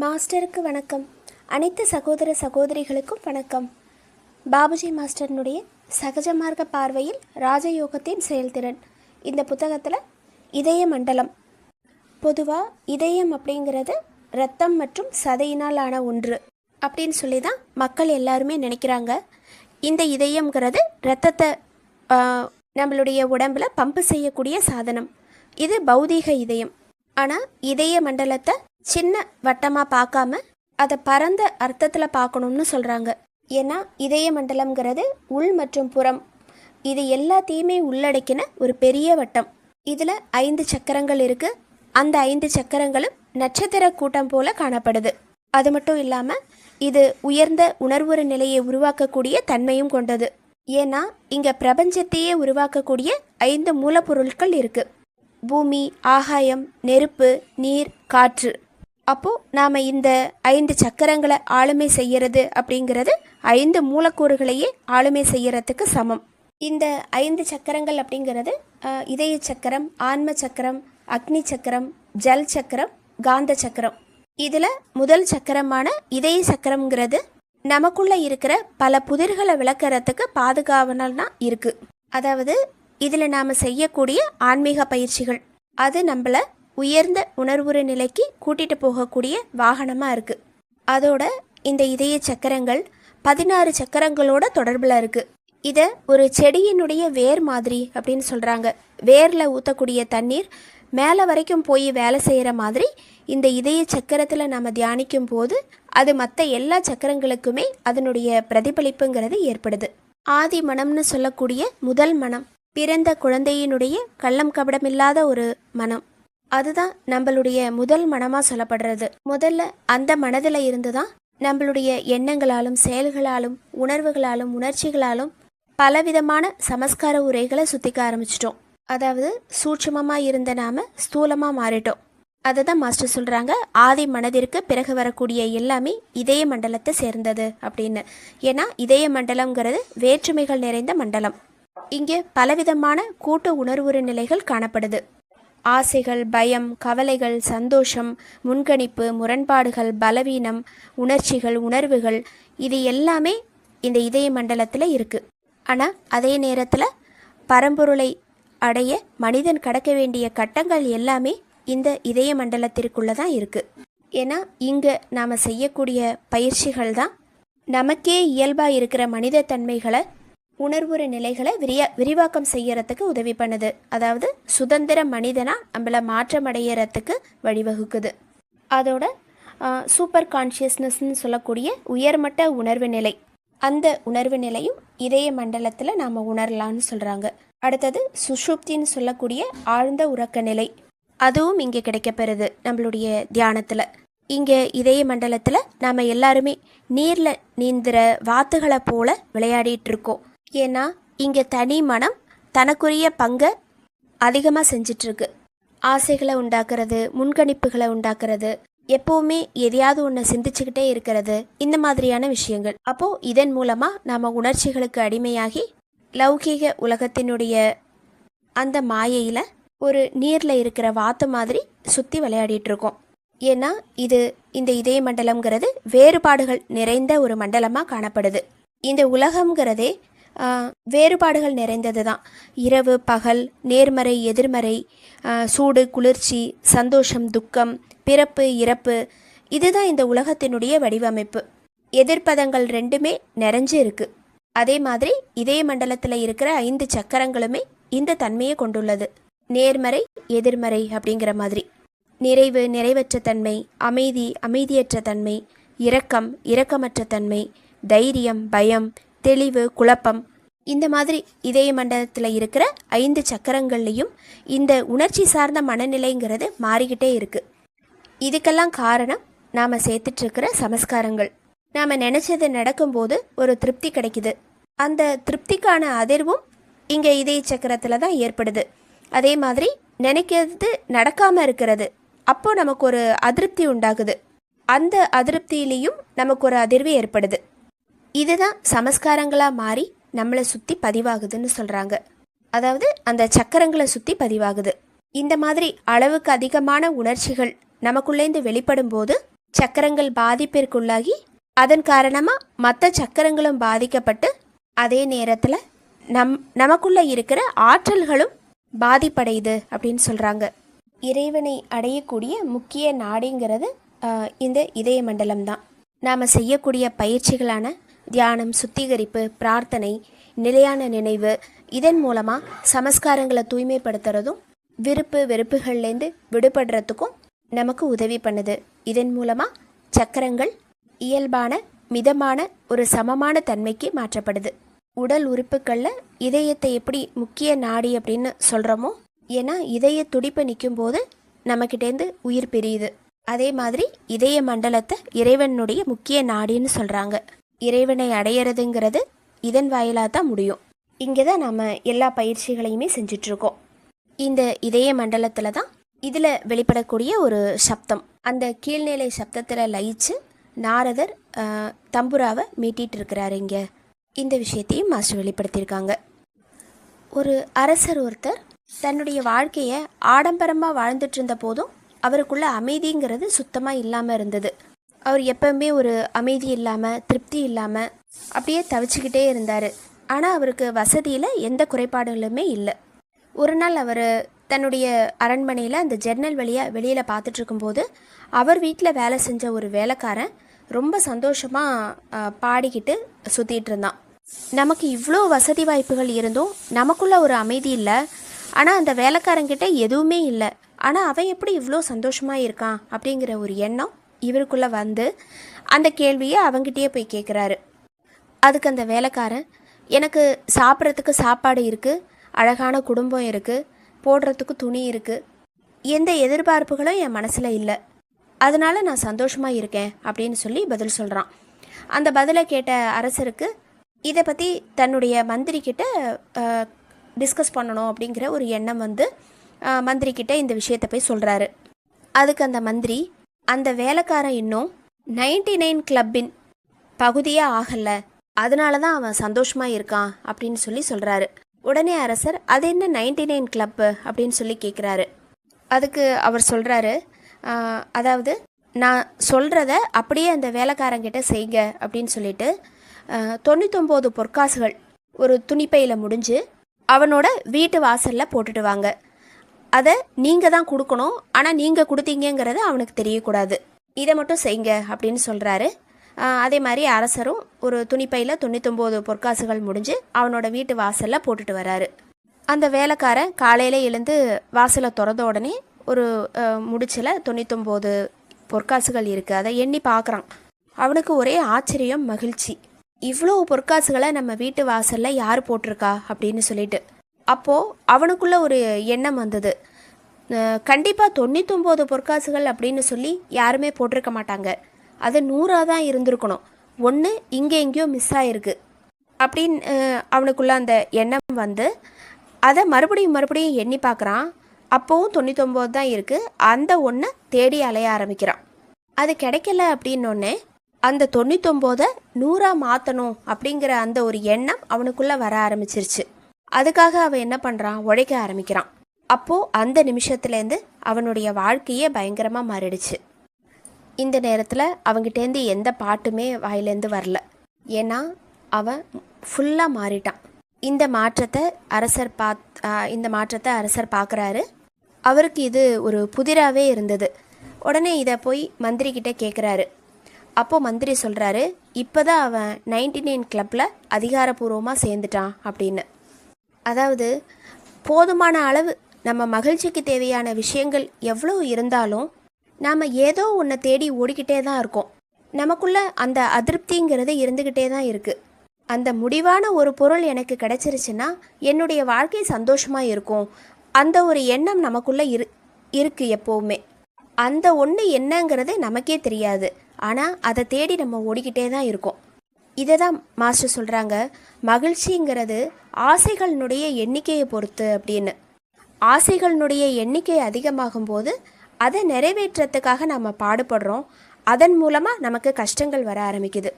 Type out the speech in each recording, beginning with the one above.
மாஸ்டருக்கு வணக்கம். அனைத்து சகோதர சகோதரிகளுக்கும் வணக்கம். பாபுஜி மாஸ்டர்னுடைய சகஜமார்க்க பார்வையில் ராஜயோகத்தின் செயல்திறன் இந்த புத்தகத்தில் இதய மண்டலம். பொதுவாக இதயம் அப்படிங்கிறது இரத்தம் மற்றும் சதையினால் ஆன ஒன்று அப்படின்னு சொல்லி தான் மக்கள் எல்லாருமே நினைக்கிறாங்க. இந்த இதயம்ங்கிறது இரத்தத்தை நம்மளுடைய உடம்பில் பம்பு செய்யக்கூடிய சாதனம். இது பௌதீக இதயம். ஆனால் இதய மண்டலத்தை சின்ன வட்டமாக பார்க்காம அதை பரந்த அர்த்தத்தில் பார்க்கணும்னு சொல்கிறாங்க. ஏன்னா இதய மண்டலம்ங்கிறது உள் மற்றும் புறம் இது எல்லாத்தையுமே உள்ளடக்கின ஒரு பெரிய வட்டம். இதில் 5 சக்கரங்கள் இருக்குது. அந்த 5 சக்கரங்களும் நட்சத்திர கூட்டம் போல காணப்படுது. அது மட்டும் இல்லாமல் இது உயர்ந்த உணர்வுற நிலையை உருவாக்கக்கூடிய தன்மையும் கொண்டது. ஏன்னா இங்கே பிரபஞ்சத்தையே உருவாக்கக்கூடிய 5 மூலப்பொருட்கள் இருக்குது. பூமி, ஆகாயம், நெருப்பு, நீர், காற்று. அப்போது நாம் இந்த 5 சக்கரங்களை ஆளுமை செய்கிறது அப்படிங்கிறது 5 மூலக்கூறுகளையே ஆளுமை செய்யறதுக்கு சமம். இந்த 5 சக்கரங்கள் அப்படிங்கிறது இதய சக்கரம், ஆன்ம சக்கரம், அக்னி சக்கரம், ஜல் சக்கரம், காந்த சக்கரம். இதில் முதல் சக்கரமான இதய சக்கரம்ங்கிறது நமக்குள்ளே இருக்கிற பல புதிர்களை விளக்கறதுக்கு பாதுகாவலனா இருக்குது. அதாவது இதில் நாம் செய்யக்கூடிய ஆன்மீக பயிற்சிகள் அது நம்மளை உயர்ந்த உணர்வுற நிலைக்கு கூட்டிகிட்டு போகக்கூடிய வாகனமாக இருக்குது. அதோட இந்த இதய சக்கரங்கள் 16 சக்கரங்களோட தொடர்பில் இருக்குது. இதை ஒரு செடியினுடைய வேர் மாதிரி அப்படின்னு சொல்கிறாங்க. வேரில் ஊற்றக்கூடிய தண்ணீர் மேலே வரைக்கும் போய் வேலை செய்கிற மாதிரி இந்த இதய சக்கரத்தில் நம்ம தியானிக்கும் போது அது மற்ற எல்லா சக்கரங்களுக்குமே அதனுடைய பிரதிபலிப்புங்கிறது ஏற்படுது. ஆதி மனம்னு சொல்லக்கூடிய முதல் மனம் பிறந்த குழந்தையினுடைய கள்ளம் கபடமில்லாத ஒரு மனம். அதுதான் நம்மளுடைய முதல் மனமாக சொல்லப்படுறது. முதல்ல அந்த மனதில் இருந்து தான் நம்மளுடைய எண்ணங்களாலும் செயல்களாலும் உணர்வுகளாலும் உணர்ச்சிகளாலும் பலவிதமான சமஸ்கார உரைகளை சுத்திக்க ஆரம்பிச்சிட்டோம். அதாவது சூட்சமமாக இருந்த நாம ஸ்தூலமாக மாறிட்டோம். அதை தான் மாஸ்டர் சொல்கிறாங்க, ஆதி மனதிற்கு பிறகு வரக்கூடிய எல்லாமே இதய மண்டலத்தை சேர்ந்தது அப்படின்னு. ஏன்னா இதய மண்டலம்ங்கிறது வேற்றுமைகள் நிறைந்த மண்டலம். இங்கே பலவிதமான கூட்டு உணர்வுற நிலைகள் காணப்படுது. ஆசைகள், பயம், கவலைகள், சந்தோஷம், முன்கணிப்பு, முரண்பாடுகள், பலவீனம், உணர்ச்சிகள், உணர்வுகள் இது எல்லாமே இந்த இதய மண்டலத்தில் இருக்குது. ஆனால் அதே நேரத்தில் பரம்பொருளை அடைய மனிதன் கடக்க வேண்டிய கட்டங்கள் எல்லாமே இந்த இதய மண்டலத்திற்குள்ளே தான் இருக்குது. ஏன்னா இங்கே நாம் செய்யக்கூடிய பயிற்சிகள் தான் நமக்கே இயல்பாக இருக்கிற மனித தன்மைகளை உணர்வுற நிலைகளை விரிவாக்கம் செய்யறதுக்கு உதவி பண்ணுது. அதாவது சுதந்திர மனிதனாக நம்மளை மாற்றம் அடையிறதுக்கு வழிவகுக்குது. அதோட சூப்பர் கான்ஷியஸ்னஸ்ன்னு சொல்லக்கூடிய உயர்மட்ட உணர்வு நிலை, அந்த உணர்வு நிலையும் இதய மண்டலத்தில் நாம் உணரலான்னு சொல்கிறாங்க. அடுத்தது சுஷுப்தின்னு சொல்லக்கூடிய ஆழ்ந்த உறக்க நிலை, அதுவும் இங்கே கிடைக்கப்பெறுது நம்மளுடைய தியானத்தில். இங்கே இதய மண்டலத்தில் நாம் எல்லாருமே நீரில் நீந்துற வாத்துகளை போல விளையாடிட்டு இருக்கோம். ஏன்னா இங்கே தனி மனம் தனக்குரிய பங்கை அதிகமாக செஞ்சிட்ருக்கு. ஆசைகளை உண்டாக்குறது, முன்கணிப்புகளை உண்டாக்குறது, எப்போவுமே எதையாவது ஒன்று சிந்திச்சுக்கிட்டே இருக்கிறது, இந்த மாதிரியான விஷயங்கள். அப்போது இதன் மூலமாக நாம் உணர்ச்சிகளுக்கு அடிமையாகி லௌகீக உலகத்தினுடைய அந்த மாயையில் ஒரு நீரில் இருக்கிற வாத்து மாதிரி சுற்றி விளையாடிட்டுருக்கோம். ஏன்னா இந்த இதய மண்டலம்ங்கிறது வேறுபாடுகள் நிறைந்த ஒரு மண்டலமாக காணப்படுது. இந்த உலகம்ங்கிறதே வேறுபாடுகள் நிறைந்தது தான். இரவு பகல், நேர்மறை எதிர்மறை, சூடு குளிர்ச்சி, சந்தோஷம் துக்கம், பிறப்பு இறப்பு, இதுதான் இந்த உலகத்தினுடைய வடிவமைப்பு. எதிர்ப்பதங்கள் ரெண்டுமே நிறைஞ்சு இருக்குது. அதே மாதிரி இதய மண்டலத்தில் இருக்கிற 5 சக்கரங்களுமே இந்த தன்மையை கொண்டுள்ளது. நேர்மறை எதிர்மறை அப்படிங்கிற மாதிரி. நிறைவு நிறைவற்ற தன்மை, அமைதி அமைதியற்ற தன்மை, இரக்கம் இரக்கமற்ற தன்மை, தைரியம் பயம், தெளிவு குழப்பம், இந்த மாதிரி இதய மண்டலத்தில் இருக்கிற 5 சக்கரங்கள்லையும் இந்த உணர்ச்சி சார்ந்த மனநிலைங்கிறது மாறிக்கிட்டே இருக்குது. இதுக்கெல்லாம் காரணம் நாம் சேர்த்துட்ருக்கிற சமஸ்காரங்கள். நாம் நினச்சது நடக்கும்போது ஒரு திருப்தி கிடைக்குது. அந்த திருப்திக்கான அதிர்வும் இங்கே இதய சக்கரத்தில் தான் ஏற்படுது. அதே மாதிரி நினைக்கிறது நடக்காமல் இருக்கிறது, அப்போது நமக்கு ஒரு அதிருப்தி உண்டாகுது. அந்த அதிருப்தியிலையும் நமக்கு ஒரு அதிர்வு ஏற்படுது. இதுதான் சமஸ்காரங்களாக மாறி நம்மளை சுற்றி பதிவாகுதுன்னு சொல்கிறாங்க. அதாவது அந்த சக்கரங்களை சுற்றி பதிவாகுது. இந்த மாதிரி அளவுக்கு அதிகமான உணர்ச்சிகள் நமக்குள்ளேந்து வெளிப்படும் போது சக்கரங்கள் பாதிப்பிற்குள்ளாகி அதன் காரணமாக மற்ற சக்கரங்களும் பாதிக்கப்பட்டு அதே நேரத்தில் நமக்குள்ளே இருக்கிற ஆற்றல்களும் பாதிப்படையுது அப்படின்னு சொல்கிறாங்க. இறைவனை அடையக்கூடிய முக்கிய நாடிங்கிறது இந்த இதய மண்டலம் தான். நாம் செய்யக்கூடிய பயிற்சிகளான தியானம், சுத்திகரிப்பு, பிரார்த்தனை, நிலையான நினைவு, இதன் மூலமாக சமஸ்காரங்களை தூய்மைப்படுத்துறதும் விருப்பு வெறுப்புகள்லேருந்து விடுபடுறதுக்கும் நமக்கு உதவி பண்ணுது. இதன் மூலமாக சக்கரங்கள் இயல்பான மிதமான ஒரு சமமான தன்மைக்கு மாற்றப்படுது. உடல் உறுப்புகளில் இதயத்தை எப்படி முக்கிய நாடி அப்படின்னு சொல்கிறோமோ, ஏன்னா இதய துடிப்பு நிற்கும் போது நம்மக்கிட்டேருந்து உயிர் பிரியுது. அதே மாதிரி இதய மண்டலத்தை இறைவனுடைய முக்கிய நாடின்னு சொல்கிறாங்க. இறைவனை அடையிறதுங்கிறது இதன் வாயிலாக தான் முடியும். இங்கே தான் நம்ம எல்லா பயிற்சிகளையுமே செஞ்சிட்ருக்கோம். இந்த இதய மண்டலத்தில் தான் இதில் வெளிப்படக்கூடிய ஒரு சப்தம். அந்த கீழ்நிலை சப்தத்தில் லயிச்சு நாரதர் தம்புராவை மீட்டிகிட்டு இருக்கிறாரு. இங்கே இந்த விஷயத்தையும் மாஸ்டர் வெளிப்படுத்தியிருக்காங்க. ஒரு அரசர் ஒருத்தர் தன்னுடைய வாழ்க்கையை ஆடம்பரமாக வாழ்ந்துட்டு இருந்த போதும் அவருக்குள்ள அமைதிங்கிறது சுத்தமாக இல்லாமல் இருந்தது. அவர் எப்பவுமே ஒரு அமைதி இல்லாமல், திருப்தி இல்லாமல் அப்படியே தவிச்சுக்கிட்டே இருந்தார். ஆனால் அவருக்கு வசதியில் எந்த குறைபாடுகளுமே இல்லை. ஒரு நாள் அவர் தன்னுடைய அரண்மனையில் அந்த ஜன்னல் வழியாக வெளியில் பார்த்துட்டு இருக்கும்போது அவர் வீட்டில் வேலை செஞ்ச ஒரு வேலைக்காரன் ரொம்ப சந்தோஷமாக பாடிக்கிட்டு சுற்றிட்டு இருந்தான். நமக்கு இவ்வளோ வசதி வாய்ப்புகள் இருந்தும் நமக்குள்ள ஒரு அமைதி இல்லை. ஆனால் அந்த வேலைக்காரங்கிட்ட எதுவுமே இல்லை. ஆனால் அவன் எப்படி இவ்வளோ சந்தோஷமாக இருக்கான் அப்படிங்கிற ஒரு எண்ணம் இவருக்குள்ளே வந்து அந்த கேள்வியை அவங்கிட்டயே போய் கேட்குறாரு. அதுக்கு அந்த வேலைக்காரன், எனக்கு சாப்பிட்றதுக்கு சாப்பாடு இருக்குது, அழகான குடும்பம் இருக்குது, போடுறதுக்கு துணி இருக்குது, எந்த எதிர்பார்ப்புகளும் என் மனசில் இல்லை, அதனால் நான் சந்தோஷமாக இருக்கேன் அப்படின்னு சொல்லி பதில் சொல்கிறான். அந்த பதிலை கேட்ட அரசருக்கு இதை பற்றி தன்னுடைய மந்திரிக்கிட்ட டிஸ்கஸ் பண்ணணும் அப்படிங்கிற ஒரு எண்ணம் வந்து மந்திரிக்கிட்ட இந்த விஷயத்தை போய் சொல்கிறாரு. அதுக்கு அந்த மந்திரி, அந்த வேலைக்காரன் இன்னும் 99 கிளப்பின் பகுதியாக ஆகலை, அதனால தான் அவன் சந்தோஷமாக இருக்கான் அப்படின்னு சொல்லி சொல்கிறாரு. உடனே அரசர், அது என்ன 99 கிளப்பு அப்படின்னு சொல்லி கேட்குறாரு. அதுக்கு அவர் சொல்கிறாரு, அதாவது நான் சொல்கிறத அப்படியே அந்த வேலைக்காரங்கிட்ட செய்க அப்படின்னு சொல்லிட்டு 99 பொற்காசுகள் ஒரு துணிப்பையில் முடிஞ்சு அவனோட வீட்டு வாசலில் போட்டுட்டு வாங்க. அதை நீங்கள் தான் கொடுக்கணும், ஆனால் நீங்கள் கொடுத்தீங்கிறத அவனுக்கு தெரியக்கூடாது, இதை மட்டும் செய்யுங்க அப்படின்னு சொல்கிறாரு. அதே மாதிரி அரசரும் ஒரு துணிப்பையில் 99 பொற்காசுகள் முடிஞ்சு அவனோட வீட்டு வாசலில் போட்டுட்டு வராரு. அந்த வேலைக்காரன் காலையில் எழுந்து வாசலை திறந்த உடனே ஒரு முடிச்சில் 99 பொற்காசுகள் இருக்குது. அதை எண்ணி பார்க்குறான். அவனுக்கு ஒரே ஆச்சரியம், மகிழ்ச்சி. இவ்வளோ பொற்காசுகளை நம்ம வீட்டு வாசலில் யார் போட்டிருக்கா அப்படின்னு சொல்லிட்டு. அப்போது அவனுக்குள்ள ஒரு எண்ணம் வந்தது, கண்டிப்பாக 99 பொற்காசுகள் அப்படின்னு சொல்லி யாருமே போட்டிருக்க மாட்டாங்க, அது 100 தான் இருந்திருக்கணும், ஒன்று இங்கே எங்கேயோ மிஸ் ஆகிருக்கு அப்படின்னு அவனுக்குள்ள அந்த எண்ணம் வந்து அதை மறுபடியும் எண்ணி பார்க்குறான். அப்போவும் 99 தான் இருக்குது. அந்த ஒன்றை தேடி அலைய ஆரம்பிக்கிறான். அது கிடைக்கல அப்படின்னோடனே அந்த 99 100 மாற்றணும் அப்படிங்கிற அந்த ஒரு எண்ணம் அவனுக்குள்ளே வர ஆரம்பிச்சிருச்சு. அதுக்காக அவன் என்ன பண்ணுறான், உழைக்க ஆரம்பிக்கிறான். அப்போது அந்த நிமிஷத்துலேருந்து அவனுடைய வாழ்க்கையே பயங்கரமாக மாறிடுச்சு. இந்த நேரத்தில் அவங்ககிட்டேருந்து எந்த பாட்டுமே வாயிலேருந்து வரல. ஏன்னா அவன் ஃபுல்லாக மாறிட்டான். இந்த மாற்றத்தை அரசர் பார்க்குறாரு. அவருக்கு இது ஒரு புதிராகவே இருந்தது. உடனே இதை போய் மந்திரிக்கிட்ட கேட்குறாரு. அப்போது மந்திரி சொல்கிறாரு, இப்போ தான் அவன் 99 கிளப்பில் அதிகாரப்பூர்வமாக சேர்ந்துட்டான் அப்படின்னு. அதாவது போதுமான அளவு நம்ம மகிழ்ச்சிக்கு தேவையான விஷயங்கள் எவ்வளோ இருந்தாலும் நாம் ஏதோ ஒன்றை தேடி ஓடிக்கிட்டே தான் இருக்கோம். நமக்குள்ள அந்த அதிருப்திங்கிறது இருந்துக்கிட்டே தான் இருக்குது. அந்த முடிவான ஒரு பொருள் எனக்கு கிடைச்சிருச்சுன்னா என்னுடைய வாழ்க்கை சந்தோஷமாக இருக்கும், அந்த ஒரு எண்ணம் நமக்குள்ளே இருக்குது எப்போவுமே. அந்த ஒன்று என்னங்கிறது நமக்கே தெரியாது, ஆனால் அதை தேடி நம்ம ஓடிக்கிட்டே தான் இருக்கோம். இதை தான் மாஸ்டர் சொல்கிறாங்க, மகிழ்ச்சிங்கிறது ஆசைகளினுடைய எண்ணிக்கையை பொறுத்து அப்படின்னு. ஆசைகளினுடைய எண்ணிக்கை அதிகமாகும் போது அதை நிறைவேற்றத்துக்காக நம்ம பாடுபடுறோம். அதன் மூலமாக நமக்கு கஷ்டங்கள் வர ஆரம்பிக்குது.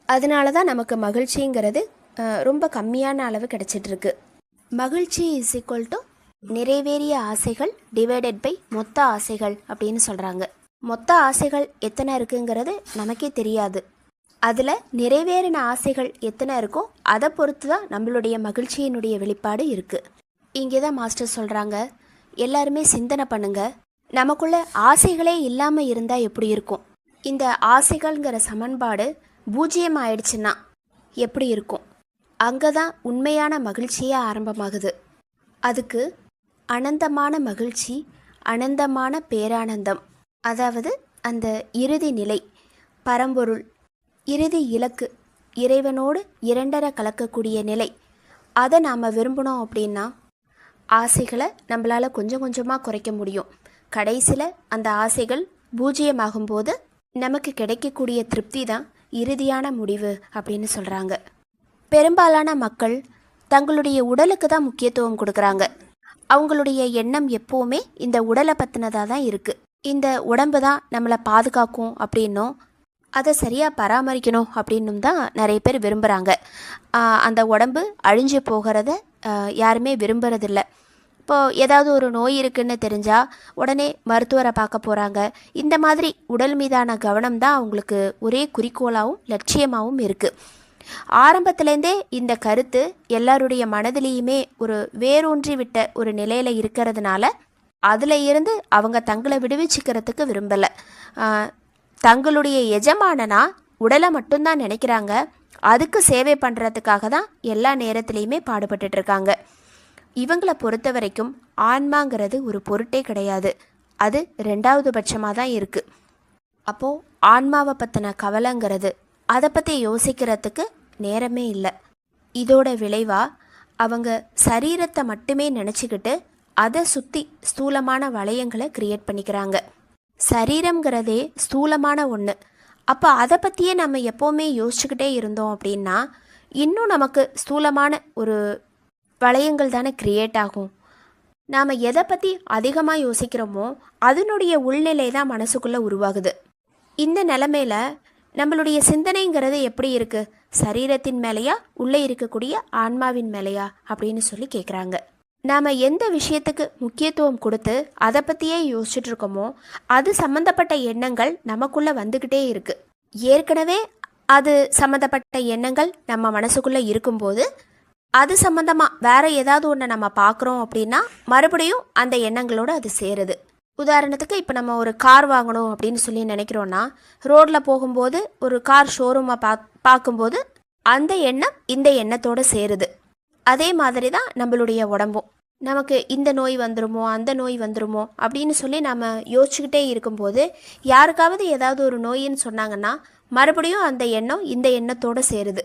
அதனால தான் நமக்கு மகிழ்ச்சிங்கிறது ரொம்ப கம்மியான அளவு கிடைச்சிட்ருக்கு. மகிழ்ச்சி இஸ் ஈக்குவல் டு நிறைவேறிய ஆசைகள் டிவைடட் பை மொத்த ஆசைகள் அப்படின்னு சொல்கிறாங்க. மொத்த ஆசைகள் எத்தனை இருக்குங்கிறது நமக்கே தெரியாது. அதில் நிறைவேறின ஆசைகள் எத்தனை இருக்கோ அதை பொறுத்து தான் நம்மளுடைய மகிழ்ச்சியினுடைய வெளிப்பாடு இருக்குது. இங்கே தான் மாஸ்டர் சொல்கிறாங்க, எல்லாருமே சிந்தனை பண்ணுங்க, நமக்குள்ள ஆசைகளே இல்லாமல் இருந்தால் எப்படி இருக்கும்? இந்த ஆசைகள்ங்கிற சமன்பாடு பூஜ்ஜியம் ஆயிடுச்சுன்னா எப்படி இருக்கும்? அங்கே தான் உண்மையான மகிழ்ச்சியே ஆரம்பமாகுது. அதுக்கு அனந்தமான மகிழ்ச்சி, அனந்தமான பேரானந்தம், அதாவது அந்த இறுதி நிலை, பரம்பொருள், இறுதி இலக்கு, இறைவனோடு இரண்டரை கலக்கக்கூடிய நிலை, அதை நாம் விரும்பினோம் அப்படின்னா ஆசைகளை நம்மளால் கொஞ்சம் கொஞ்சமாக குறைக்க முடியும். கடைசியில் அந்த ஆசைகள் பூஜ்ஜியமாகும்போது நமக்கு கிடைக்கக்கூடிய திருப்தி தான் இறுதியான முடிவு அப்படின்னு சொல்கிறாங்க. பெரும்பாலான மக்கள் தங்களுடைய உடலுக்கு தான் முக்கியத்துவம் கொடுக்குறாங்க. அவங்களுடைய எண்ணம் எப்போவுமே இந்த உடலை பற்றினதாக தான் இருக்குது. இந்த உடம்பு தான் நம்மளை பாதுகாக்கும் அப்படின்னும் அதை சரியாக பராமரிக்கணும் அப்படின்னும் தான் நிறைய பேர் விரும்புகிறாங்க. அந்த உடம்பு அழிஞ்சு போகிறத யாருமே விரும்புறதில்ல. இப்போது ஏதாவது ஒரு நோய் இருக்குன்னு தெரிஞ்சால் உடனே மருத்துவரை பார்க்க போகிறாங்க. இந்த மாதிரி உடல் மீதான கவனம் தான் அவங்களுக்கு ஒரே குறிக்கோளாகவும் லட்சியமாகவும் இருக்குது. ஆரம்பத்துலேருந்தே இந்த கருத்து எல்லாருடைய மனதிலையுமே ஒரு வேரூன்றி விட்ட ஒரு நிலையில் இருக்கிறதுனால அதில் இருந்து அவங்க தங்களை விடுவிச்சுக்கிறதுக்கு விரும்பலை. தங்களுடைய எஜமானனா உடலை மட்டும்தான் நினைக்கிறாங்க. அதுக்கு சேவை பண்ணுறதுக்காக தான் எல்லா நேரத்துலையுமே பாடுபட்டுட்டு இருக்காங்க. இவங்களை பொறுத்த வரைக்கும் ஆன்மாங்கிறது ஒரு பொருட்டே கிடையாது. அது ரெண்டாவது பட்சமாக தான் இருக்குது. அப்போது ஆன்மாவை பற்றின கவலைங்கிறது, அதை பற்றி யோசிக்கிறதுக்கு நேரமே இல்லை. இதோட விளைவாக அவங்க சரீரத்தை மட்டுமே நினச்சிக்கிட்டு அதை சுற்றி ஸ்தூலமான வளையங்களை கிரியேட் பண்ணிக்கிறாங்க. சரீரங்கிறதே ஸ்தூலமான ஒன்று. அப்போ அதை பற்றியே நம்ம எப்போவுமே யோசிச்சுக்கிட்டே இருந்தோம் அப்படின்னா இன்னும் நமக்கு ஸ்தூலமான ஒரு வளையங்கள் தானே கிரியேட் ஆகும். நாம் எதை பற்றி அதிகமாக யோசிக்கிறோமோ அதனுடைய உள்நிலை தான் மனசுக்குள்ளே உருவாகுது. இந்த நிலமையில் நம்மளுடைய சிந்தனைங்கிறது எப்படி இருக்குது? சரீரத்தின் மேலேயா உள்ளே இருக்கக்கூடிய ஆன்மாவின் மேலேயா அப்படின்னு சொல்லி கேட்குறாங்க. நாம் எந்த விஷயத்துக்கு முக்கியத்துவம் கொடுத்து அதை பற்றியே யோசிச்சுட்டு இருக்கோமோ அது சம்மந்தப்பட்ட எண்ணங்கள் நமக்குள்ளே வந்துக்கிட்டே இருக்குது. ஏற்கனவே அது சம்மந்தப்பட்ட எண்ணங்கள் நம்ம மனசுக்குள்ளே இருக்கும்போது அது சம்மந்தமாக வேறு ஏதாவது ஒன்று நம்ம பார்க்குறோம் அப்படின்னா மறுபடியும் அந்த எண்ணங்களோடு அது சேருது. உதாரணத்துக்கு இப்போ நம்ம ஒரு கார் வாங்கணும் அப்படின்னு சொல்லி நினைக்கிறோன்னா ரோட்டில் போகும்போது ஒரு கார் ஷோரூமை பார்க்கும்போது அந்த எண்ணம் இந்த எண்ணத்தோடு சேருது. அதே மாதிரி தான் நம்மளுடைய உடம்பும். நமக்கு இந்த நோய் வந்துருமோ அந்த நோய் வந்துருமோ அப்படின்னு சொல்லி நம்ம யோசிச்சுக்கிட்டே இருக்கும்போது யாருக்காவது ஏதாவது ஒரு நோயின்னு சொன்னாங்கன்னா மறுபடியும் அந்த எண்ணம் இந்த எண்ணத்தோடு சேருது.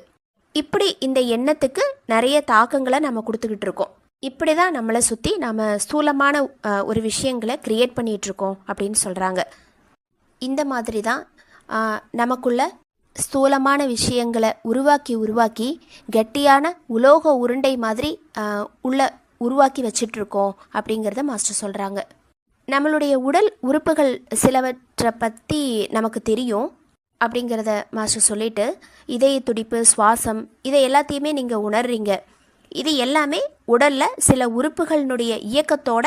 இப்படி இந்த எண்ணத்துக்கு நிறைய தாக்கங்களை நம்ம கொடுத்துக்கிட்டு இருக்கோம். இப்படி தான் நம்மளை சுற்றி நம்ம ஸ்தூலமான ஒரு விஷயங்களை க்ரியேட் பண்ணிகிட்ருக்கோம் அப்படின்னு சொல்கிறாங்க. இந்த மாதிரி தான் நமக்குள்ள ஸ்தூலமான விஷயங்களை உருவாக்கி கெட்டியான உலோக உருண்டை மாதிரி உருவாக்கி வச்சிட்ருக்கோம் அப்படிங்கிறத மாஸ்டர் சொல்கிறாங்க. நம்மளுடைய உடல் உறுப்புகள் சிலவற்றை பற்றி நமக்கு தெரியும் அப்படிங்கிறத மாஸ்டர் சொல்லிட்டு, இதய துடிப்பு, சுவாசம், இதை எல்லாத்தையுமே நீங்கள் உணர்றீங்க. இது எல்லாமே உடலில் சில உறுப்புகளினுடைய இயக்கத்தோட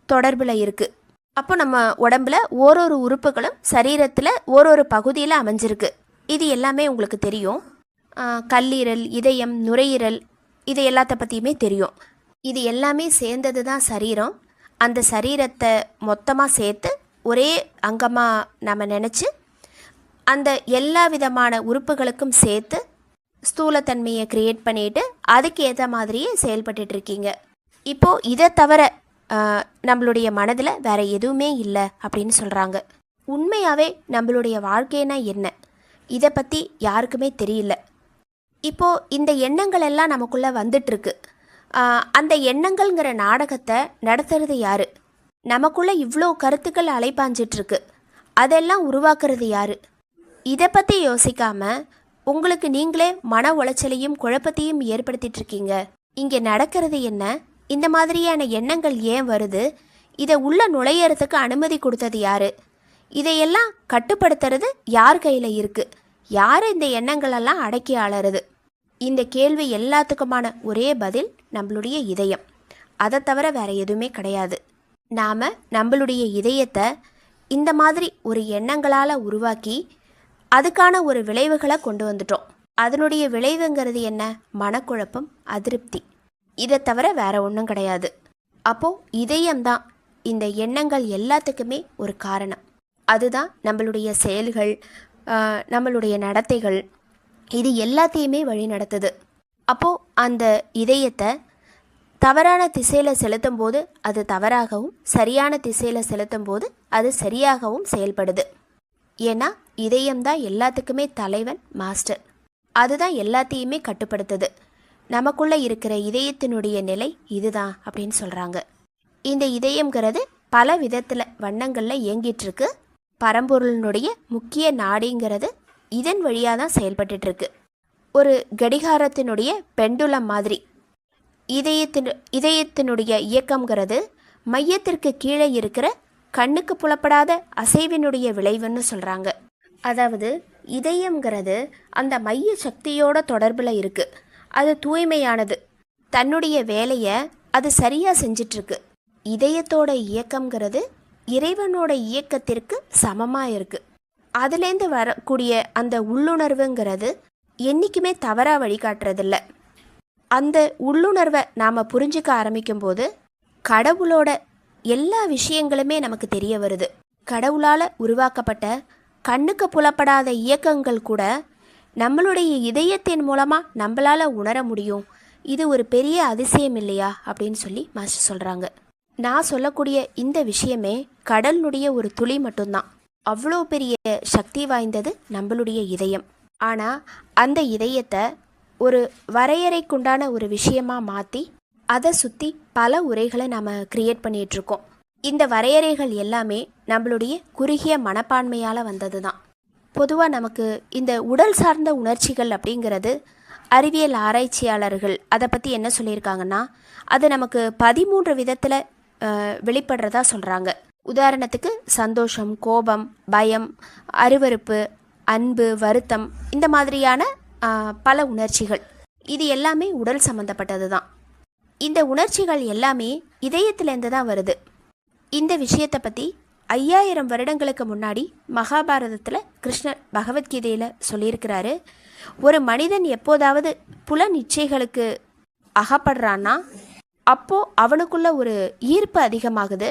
தொடர்பில் இருக்குது. அப்போ நம்ம உடம்பில் ஓரொரு உறுப்புகளும் சரீரத்தில் ஓரொரு பகுதியில் அமைஞ்சிருக்கு. இது எல்லாமே உங்களுக்கு தெரியும். கல்லீரல், இதயம், நுரையீரல், இது எல்லாத்த பற்றியுமே தெரியும். இது எல்லாமே சேர்ந்தது தான் சரீரம். அந்த சரீரத்தை மொத்தமாக சேர்த்து ஒரே அங்கமாக நம்ம நினச்சி அந்த எல்லா விதமான உறுப்புகளுக்கும் சேர்த்து ஸ்தூலத்தன்மையை க்ரியேட் பண்ணிவிட்டு அதுக்கு ஏற்ற மாதிரியே செயல்பட்டுருக்கீங்க. இப்போது இதை தவிர நம்மளுடைய மனதில் வேறு எதுவுமே இல்லை அப்படின்னு சொல்கிறாங்க. உண்மையாகவே நம்மளுடைய வாழ்க்கைனா என்ன, இதை பற்றி யாருக்குமே தெரியல. இப்போது இந்த எண்ணங்கள் எல்லாம் நமக்குள்ளே வந்துட்டுருக்கு. அந்த எண்ணங்கள்ங்கிற நாடகத்தை நடத்துறது யார்? நமக்குள்ளே இவ்வளோ கருத்துக்கள் அலைப்பாஞ்சிட்ருக்கு. அதெல்லாம் உருவாக்குறது யார்? இதை பற்றி யோசிக்காமல் உங்களுக்கு நீங்களே மன உளைச்சலையும் குழப்பத்தையும் ஏற்படுத்திகிட்ருக்கீங்க. இங்கே நடக்கிறது என்ன? இந்த மாதிரியான எண்ணங்கள் ஏன் வருது? இதை உள்ள நுழையிறதுக்கு அனுமதி கொடுத்தது யார்? இதையெல்லாம் கட்டுப்படுத்துறது யார் கையில் இருக்குது? யார் இந்த எண்ணங்களெல்லாம் அடக்கி ஆளறது? இந்த கேள்வி எல்லாத்துக்குமான ஒரே பதில் நம்மளுடைய இதயம். அதை தவிர வேறு எதுவுமே கிடையாது. நாம் நம்மளுடைய இதயத்தை இந்த மாதிரி ஒரு எண்ணங்களால் உருவாக்கி அதுக்கான ஒரு விளைவுகளை கொண்டு வந்துட்டோம். அதனுடைய விளைவுங்கிறது என்ன? மனக்குழப்பம், அதிருப்தி. இதை தவிர வேற ஒன்றும் கிடையாது. அப்போது இதயம்தான் இந்த எண்ணங்கள் எல்லாத்துக்குமே ஒரு காரணம். அதுதான் நம்மளுடைய செயல்கள், நம்மளுடைய நடத்தைகள், இது எல்லாத்தையுமே வழி நடத்துது. அப்போது அந்த இதயத்தை தவறான திசையில் செலுத்தும் போது அது தவறாகவும், சரியான திசையில் செலுத்தும் போது அது சரியாகவும் செயல்படுது. ஏன்னா இதயம்தான் எல்லாத்துக்குமே தலைவன், மாஸ்டர். அதுதான் எல்லாத்தையுமே கட்டுப்படுத்துது. நமக்குள்ளே இருக்கிற இதயத்தினுடைய நிலை இதுதான் அப்படின்னு சொல்கிறாங்க. இந்த இதயம்ங்கிறது பல விதத்தில் வண்ணங்களில் இயங்கிட்டுருக்கு. பரம்பொருளினுடைய முக்கிய நாடிங்கிறது இதன் வழியாக தான் செயல்பட்டுருக்கு. ஒரு கடிகாரத்தினுடைய பெண்டுலம் மாதிரி இதயத்தினுடைய இயக்கம்ங்கிறது மையத்திற்கு கீழே இருக்கிற கண்ணுக்கு புலப்படாத அசைவினுடைய விளைவுன்னு சொல்கிறாங்க. அதாவது இதயம்ங்கிறது அந்த மைய சக்தியோட தொடர்பில் இருக்குது. அது தூய்மையானது, தன்னுடைய வேலையை அது சரியாக செஞ்சிட்ருக்கு. இதயத்தோட இயக்கம்ங்கிறது இறைவனோட இயக்கத்திற்கு சமமாக இருக்குது. அதுலேருந்து வரக்கூடிய அந்த உள்ளுணர்வுங்கிறது என்றைக்குமே தவறாக வழிகாட்டுறதில்ல. அந்த உள்ளுணர்வை நாம் புரிஞ்சுக்க ஆரம்பிக்கும்போது கடவுளோட எல்லா விஷயங்களுமே நமக்கு தெரிய வருது. கடவுளால் உருவாக்கப்பட்ட கண்ணுக்கு புலப்படாத இயக்கங்கள் கூட நம்மளுடைய இதயத்தின் மூலமாக நம்மளால் உணர முடியும். இது ஒரு பெரிய அதிசயம் இல்லையா அப்படின்னு சொல்லி மாஸ்டர் சொல்கிறாங்க. நான் சொல்லக்கூடிய இந்த விஷயமே கடலினுடைய ஒரு துளி மட்டும்தான். அவ்வளோ பெரிய சக்தி வாய்ந்தது நம்மளுடைய இதயம். ஆனால் அந்த இதயத்தை ஒரு வரையறைக்குண்டான ஒரு விஷயமாக மாற்றி அதை சுற்றி பல உரைகளை நாம் கிரியேட் பண்ணிகிட்ருக்கோம். இந்த வரையறைகள் எல்லாமே நம்மளுடைய குறுகிய மனப்பான்மையால் வந்தது தான். பொதுவாக நமக்கு இந்த உடல் சார்ந்த உணர்ச்சிகள் அப்படிங்கிறது அறிவியல் ஆராய்ச்சியாளர்கள் அதை பற்றி என்ன சொல்லியிருக்காங்கன்னா, அது நமக்கு 13 விதத்தில் வெளிப்படுறதா சொல்கிறாங்க. உதாரணத்துக்கு சந்தோஷம், கோபம், பயம், அருவருப்பு, அன்பு, வருத்தம், இந்த மாதிரியான பல உணர்ச்சிகள். இது எல்லாமே உடல் சம்மந்தப்பட்டது தான். இந்த உணர்ச்சிகள் எல்லாமே இதயத்திலேருந்து தான் வருது. இந்த விஷயத்தை பற்றி 5000 வருடங்களுக்கு முன்னாடி மகாபாரதத்தில் கிருஷ்ணர் பகவத்கீதையில் சொல்லியிருக்கிறாரு. ஒரு மனிதன் எப்போதாவது புல இச்சைகளுக்கு அகப்படுறான்னா அப்போது அவனுக்குள்ள ஒரு ஈர்ப்பு அதிகமாகுது.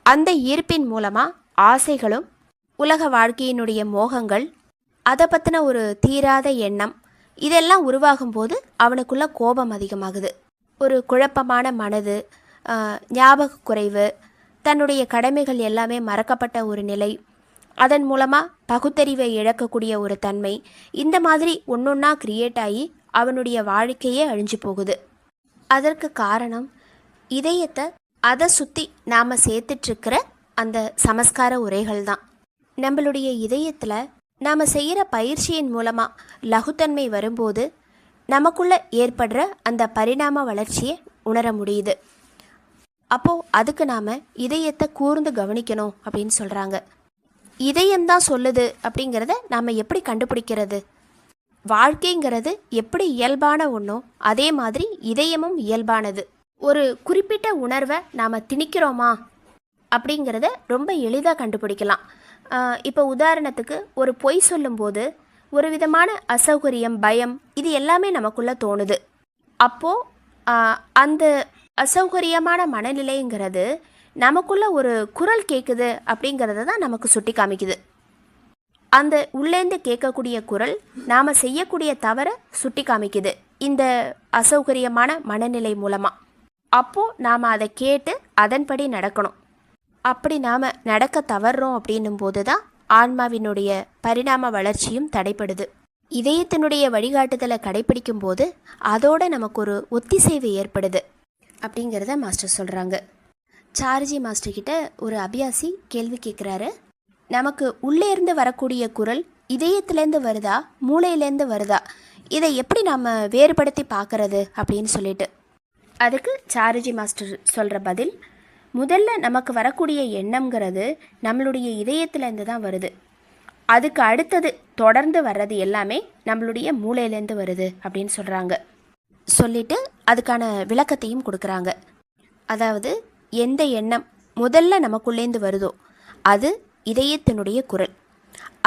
அந்த ஈர்ப்பின் மூலமாக ஆசைகளும், உலக வாழ்க்கையினுடைய மோகங்கள், அதை பற்றின ஒரு தீராத எண்ணம், இதெல்லாம் உருவாகும்போது அவனுக்குள்ள கோபம் அதிகமாகுது. ஒரு குழப்பமான மனது, ஞாபக குறைவு, தன்னுடைய கடமைகள் எல்லாமே மறக்கப்பட்ட ஒரு நிலை, அதன் மூலமாக பகுத்தறிவை இழக்கக்கூடிய ஒரு தன்மை, இந்த மாதிரி ஒன்றொன்னா கிரியேட் ஆகி அவனுடைய வாழ்க்கையே அழிஞ்சு போகுது. அதற்கு காரணம் இதயத்தை அதை சுற்றி நாம் சேர்த்துட்ருக்கிற அந்த சமஸ்கார உரைகள் தான். நம்மளுடைய இதயத்தில் நாம் செய்கிற பயிற்சியின் மூலமாக லகுத்தன்மை வரும்போது நமக்குள்ளே ஏற்படுற அந்த பரிணாம வளர்ச்சியை உணர முடியுது. அப்போது அதுக்கு நாம் இதயத்தை கூர்ந்து கவனிக்கணும் அப்படின்னு சொல்கிறாங்க. இதயம்தான் சொல்லுது அப்படிங்கிறத நாம் எப்படி கண்டுபிடிக்கிறது? வாழ்க்கைங்கிறது எப்படி இயல்பான ஒன்றோ அதே மாதிரி இதயமும் இயல்பானது. ஒரு குறிப்பிட்ட உணர்வை நாம் திணிக்கிறோமா அப்படிங்கிறத ரொம்ப எளிதாக கண்டுபிடிக்கலாம். இப்போ உதாரணத்துக்கு ஒரு பொய் சொல்லும்போது ஒரு விதமான அசௌகரியம், பயம், இது எல்லாமே நமக்குள்ளே தோணுது. அப்போது அந்த அசௌகரியமான மனநிலைங்கிறது நமக்குள்ள ஒரு குரல் கேட்குது அப்படிங்கிறத தான் நமக்கு சுட்டி காமிக்குது. அந்த உள்ளேந்து கேட்கக்கூடிய குரல் நாம் செய்யக்கூடிய தவறை சுட்டி காமிக்குது இந்த அசௌகரியமான மனநிலை மூலமாக. அப்போது நாம் அதை கேட்டு அதன்படி நடக்கணும். அப்படி நாம் நடக்க தவறுறோம் அப்படின்னும் போது தான் ஆன்மாவினுடைய பரிணாம வளர்ச்சியும் தடைப்படுது. இதயத்தினுடைய வழிகாட்டுதலை கடைப்பிடிக்கும் போது அதோடு நமக்கு ஒரு ஒத்திசைவு ஏற்படுது அப்படிங்கிறத மாஸ்டர் சொல்கிறாங்க. சார்ஜி மாஸ்டர்கிட்ட ஒரு அபியாசி கேள்வி கேட்குறாரு. நமக்கு உள்ளேருந்து வரக்கூடிய குரல் இதயத்திலேருந்து வருதா, மூளையிலேருந்து வருதா, இதை எப்படி நாம் வேறுபடுத்தி பார்க்கறது அப்படின்னு சொல்லிட்டு. அதுக்கு சார்ஜி மாஸ்டர் சொல்கிற பதில், முதல்ல நமக்கு வரக்கூடிய எண்ணம்ங்கிறது நம்மளுடைய இதயத்திலேருந்து தான் வருது. அதுக்கு அடுத்தது தொடர்ந்து வர்றது எல்லாமே நம்மளுடைய மூளையிலேருந்து வருது அப்படின்னு சொல்கிறாங்க. சொல்லிவிட்டு அதுக்கான விளக்கத்தையும் கொடுக்குறாங்க. அதாவது எந்த எண்ணம் முதல்ல நமக்குள்ளேருந்து வருதோ அது இதயத்தினுடைய குரல்.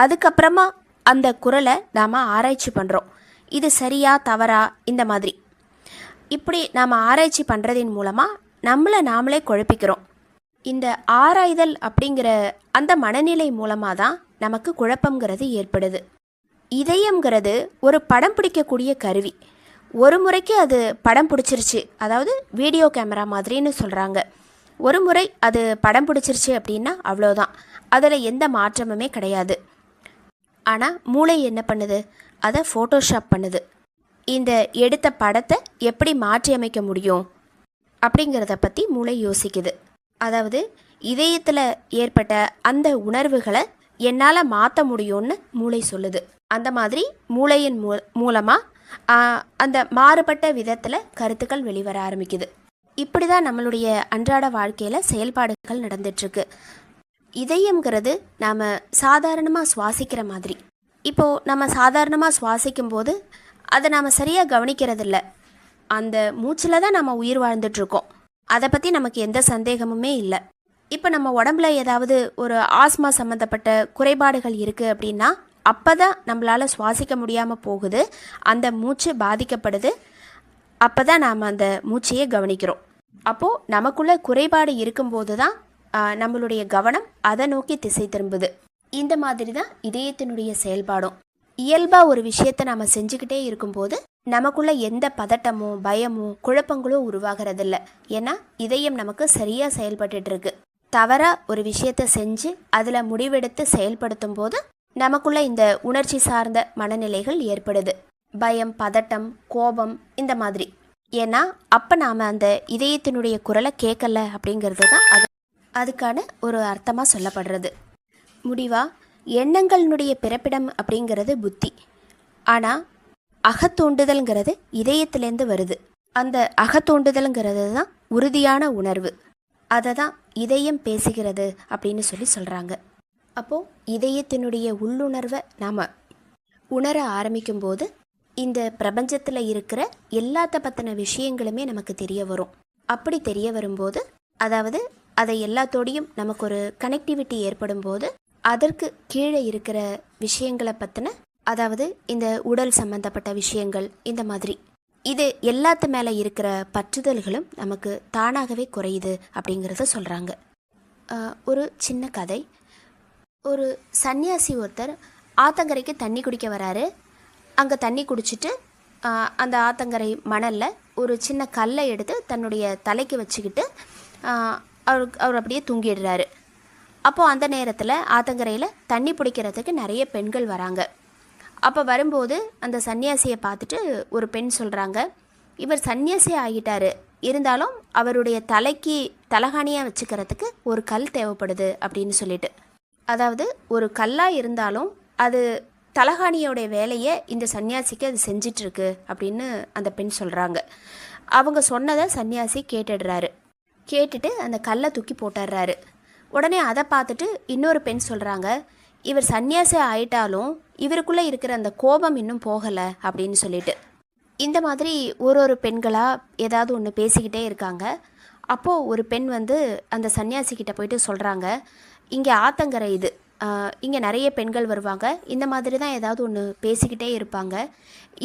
அதுக்கப்புறமா அந்த குரலை நாம் ஆராய்ச்சி பண்ணுறோம். இது சரியா தவறா இந்த மாதிரி இப்படி நாம் ஆராய்ச்சி பண்ணுறதின் மூலமாக நம்மளை நாமளே குழப்பிக்கிறோம். இந்த ஆராய்தல் அப்படிங்கிற அந்த மனநிலை மூலமாக தான் நமக்கு குழப்பங்கிறது ஏற்படுது. இதயம்ங்கிறது ஒரு படம் பிடிக்கக்கூடிய கருவி. ஒரு முறைக்கு அது படம் பிடிச்சிருச்சு, அதாவது வீடியோ கேமரா மாதிரின்னு சொல்கிறாங்க. ஒரு முறை அது படம் பிடிச்சிருச்சு அப்படின்னா அவ்வளோதான், அதில் எந்த மாற்றமுமே கிடையாது. ஆனால் மூளை என்ன பண்ணுது? அதை ஃபோட்டோஷாப் பண்ணுது. இந்த எடுத்த படத்தை எப்படி மாற்றி அமைக்க முடியும் அப்படிங்கிறத பற்றி மூளை யோசிக்குது. அதாவது இதயத்தில் ஏற்பட்ட அந்த உணர்வுகளை என்னால் மாற்ற முடியும்னு மூளை சொல்லுது. அந்த மாதிரி மூளையின் மூலமாக அந்த மாறுபட்ட விதத்தில் கருத்துக்கள் வெளிவர ஆரம்பிக்குது. இப்படி தான் நம்மளுடைய அன்றாட வாழ்க்கையில் செயல்பாடுகள் நடந்துட்டுருக்கு. இதயம்ங்கிறது நாம் சாதாரணமாக சுவாசிக்கிற மாதிரி. இப்போது நம்ம சாதாரணமாக சுவாசிக்கும் போது அதை நாம் சரியாக கவனிக்கிறதில்ல. அந்த மூச்சில் தான் நம்ம உயிர் வாழ்ந்துட்டுருக்கோம். அதை பற்றி நமக்கு எந்த சந்தேகமுமே இல்லை. இப்போ நம்ம உடம்புல ஏதாவது ஒரு ஆஸ்மா சம்மந்தப்பட்ட குறைபாடுகள் இருக்குது அப்படின்னா அப்போ தான் நம்மளால் சுவாசிக்க முடியாமல் போகுது, அந்த மூச்சு பாதிக்கப்படுது. அப்போ தான் நாம் அந்த மூச்சையே கவனிக்கிறோம். அப்போது நமக்குள்ள குறைபாடு இருக்கும்போது தான் நம்மளுடைய கவனம் அதை நோக்கி திசை திரும்புது. இந்த மாதிரி தான் இதயத்தினுடைய செயல்பாடும். இயல்பாக ஒரு விஷயத்தை நம்ம செஞ்சுக்கிட்டே இருக்கும்போது நமக்குள்ள எந்த பதட்டமோ பயமோ குழப்பங்களோ உருவாகிறதில்ல. ஏன்னா இதயம் நமக்கு சரியாக செயல்பட்டு இருக்கு. தவறாக ஒரு விஷயத்தை செஞ்சு அதில் முடிவெடுத்து செயல்படுத்தும் போது நமக்குள்ள இந்த உணர்ச்சி சார்ந்த மனநிலைகள் ஏற்படுது. பயம், பதட்டம், கோபம் இந்த மாதிரி. ஏன்னா அப்போ நாம் அந்த இதயத்தினுடைய குரலை கேட்கல அப்படிங்கிறது தான் அதுக்கான ஒரு அர்த்தமாக சொல்லப்படுறது. முடிவா எண்ணங்களினுடைய பிறப்பிடம் அப்படிங்கிறது புத்தி. ஆனால் அகத்தூண்டுதல்ங்கிறது இதயத்திலேருந்து வருது. அந்த அகத்தூண்டுதல்ங்கிறது தான் உறுதியான உணர்வு. அதை தான் இதயம் பேசுகிறது அப்படின்னு சொல்கிறாங்க. அப்போது இதயத்தினுடைய உள்ளுணர்வை நாம் உணர ஆரம்பிக்கும்போது இந்த பிரபஞ்சத்தில் இருக்கிற எல்லாத்த பற்றின விஷயங்களுமே நமக்கு தெரிய வரும். அப்படி தெரிய வரும்போது, அதாவது அதை எல்லாத்தோடையும் நமக்கு ஒரு கனெக்டிவிட்டி ஏற்படும் போது அதற்கு கீழே இருக்கிற விஷயங்களை பற்றின, அதாவது இந்த உடல் சம்பந்தப்பட்ட விஷயங்கள் இந்த மாதிரி இது எல்லாத்து மேலே இருக்கிற பற்றுதல்களும் நமக்கு தானாகவே குறையுது அப்படிங்கிறத சொல்கிறாங்க. ஒரு சின்ன கதை. ஒரு சன்னியாசி ஒருத்தர் ஆத்தங்கரைக்கு தண்ணி குடிக்க வராரு. அங்கே தண்ணி குடிச்சிட்டு அந்த ஆத்தங்கரை மணலில் ஒரு சின்ன கல்லை எடுத்து தன்னுடைய தலைக்கு வச்சுக்கிட்டு அவர் அப்படியே தூங்கிடுறாரு. அப்போது அந்த நேரத்தில் ஆத்தங்கரையில் தண்ணி பிடிக்கிறதுக்கு நிறைய பெண்கள் வராங்க. அப்போ வரும்போது அந்த சன்னியாசியை பார்த்துட்டு ஒரு பெண் சொல்கிறாங்க, இவர் சன்னியாசி ஆகிட்டார், இருந்தாலும் அவருடைய தலைக்கு தலகாணியாக வச்சுக்கிறதுக்கு ஒரு கல் தேவைப்படுது அப்படின்னு சொல்லிட்டு. அதாவது ஒரு கல்லாக இருந்தாலும் அது தலகாணியோடைய வேலையை இந்த சன்னியாசிக்கு அது செஞ்சிட்ருக்கு அப்படின்னு அந்த பெண் சொல்கிறாங்க. அவங்க சொன்னதை சன்னியாசி கேட்டுடுறாரு. கேட்டுட்டு அந்த கல்லை தூக்கி போட்டுடுறாரு. உடனே அதை பார்த்துட்டு இன்னொரு பெண் சொல்கிறாங்க, இவர் சன்னியாசி ஆயிட்டாலும் இவருக்குள்ளே இருக்கிற அந்த கோபம் இன்னும் போகலை அப்படின்னு சொல்லிட்டு. இந்த மாதிரி ஒரு பெண்களாக ஏதாவது ஒன்று பேசிக்கிட்டே இருக்காங்க. அப்போது ஒரு பெண் வந்து அந்த சன்னியாசிக்கிட்ட போயிட்டு சொல்கிறாங்க, இங்கே ஆத்தங்கரை இது, இங்கே நிறைய பெண்கள் வருவாங்க, இந்த மாதிரி தான் ஏதாவது ஒன்று பேசிக்கிட்டே இருப்பாங்க.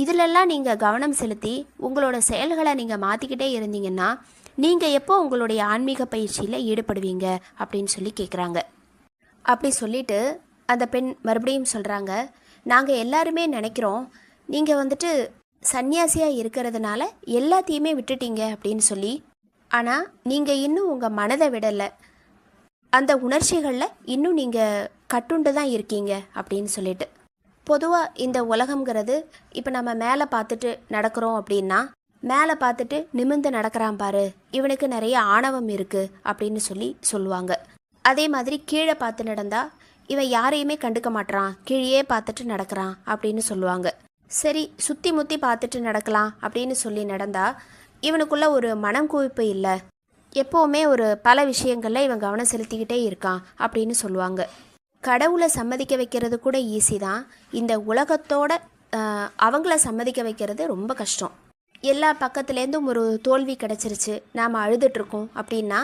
இதிலெல்லாம் நீங்கள் கவனம் செலுத்தி உங்களோட செயல்களை நீங்கள் மாற்றிக்கிட்டே இருந்தீங்கன்னா நீங்கள் எப்போ உங்களுடைய ஆன்மீக பயிற்சியில் ஈடுபடுவீங்க அப்படின்னு சொல்லி கேட்குறாங்க. அப்படி சொல்லிவிட்டு அந்த பெண் மறுபடியும் சொல்கிறாங்க, நாங்கள் எல்லாருமே நினைக்கிறோம் நீங்கள் வந்துட்டு சன்னியாசியாக இருக்கிறதுனால எல்லாத்தையுமே விட்டுட்டீங்க அப்படின்னு சொல்லி. ஆனால் நீங்கள் இன்னும் உங்கள் மனதை விடலை, அந்த உணர்ச்சிகளில் இன்னும் நீங்கள் கட்டுண்டு தான் இருக்கீங்க அப்படின்னு சொல்லிட்டு. பொதுவாக இந்த உலகங்கிறது இப்போ நம்ம மேலே பார்த்துட்டு நடக்கிறோம் அப்படின்னா, மேலே பார்த்துட்டு நிமிர்ந்து நடக்கிறான் பாரு, இவனுக்கு நிறைய ஆணவம் இருக்குது அப்படின்னு சொல்லுவாங்க. அதே மாதிரி கீழே பார்த்து நடந்தால் இவன் யாரையுமே கண்டுக்க மாட்டான், கீழே பார்த்துட்டு நடக்கிறான் அப்படின்னு சொல்லுவாங்க. சரி, சுற்றி முற்றி பார்த்துட்டு நடக்கலாம் அப்படின்னு சொல்லி நடந்தால் இவனுக்குள்ள ஒரு மனம் குவிப்பு இல்லை, எப்போவுமே ஒரு பல விஷயங்களில் இவன் கவனம் செலுத்திக்கிட்டே இருக்கான் அப்படின்னு சொல்லுவாங்க. கடவுளை சம்மதிக்க வைக்கிறது கூட ஈஸி தான், இந்த உலகத்தோட அவங்கள சம்மதிக்க வைக்கிறது ரொம்ப கஷ்டம். எல்லா பக்கத்துலேருந்தும் ஒரு தோல்வி கிடச்சிருச்சு, நாம் அழுதுட்ருக்கோம் அப்படின்னா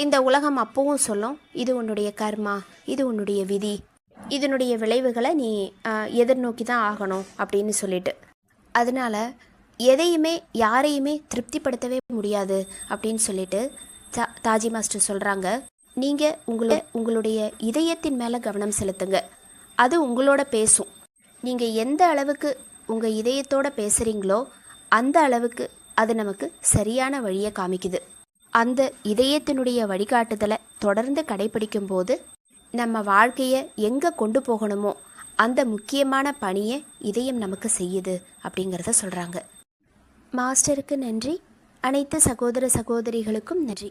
இந்த உலகம் அப்பவும் சொல்லும், இது உன்னுடைய கர்மா, இது உன்னுடைய விதி, இதனுடைய விளைவுகளை நீ எதிர்நோக்கி தான் ஆகணும் அப்படின்னு சொல்லிட்டு. அதனால் எதையுமே யாரையுமே திருப்திப்படுத்தவே முடியாது அப்படின்னு சொல்லிட்டு தாஜி மாஸ்டர் சொல்கிறாங்க. நீங்கள் உங்களுடைய இதயத்தின் மேலே கவனம் செலுத்துங்க, அது உங்களோட பேசும். நீங்கள் எந்த அளவுக்கு உங்கள் இதயத்தோடு பேசுகிறீங்களோ அந்த அளவுக்கு அது நமக்கு சரியான வழியை காமிக்குது. அந்த இதயத்தினுடைய வழிகாட்டுதலை தொடர்ந்து கடைபிடிக்கும் போது நம்ம வாழ்க்கையை எங்கே கொண்டு போகணுமோ அந்த முக்கியமான பணியை இதயம் நமக்கு செய்யுது அப்படிங்கிறத சொல்கிறாங்க. மாஸ்டருக்கு நன்றி. அனைத்து சகோதர சகோதரிகளுக்கும் நன்றி.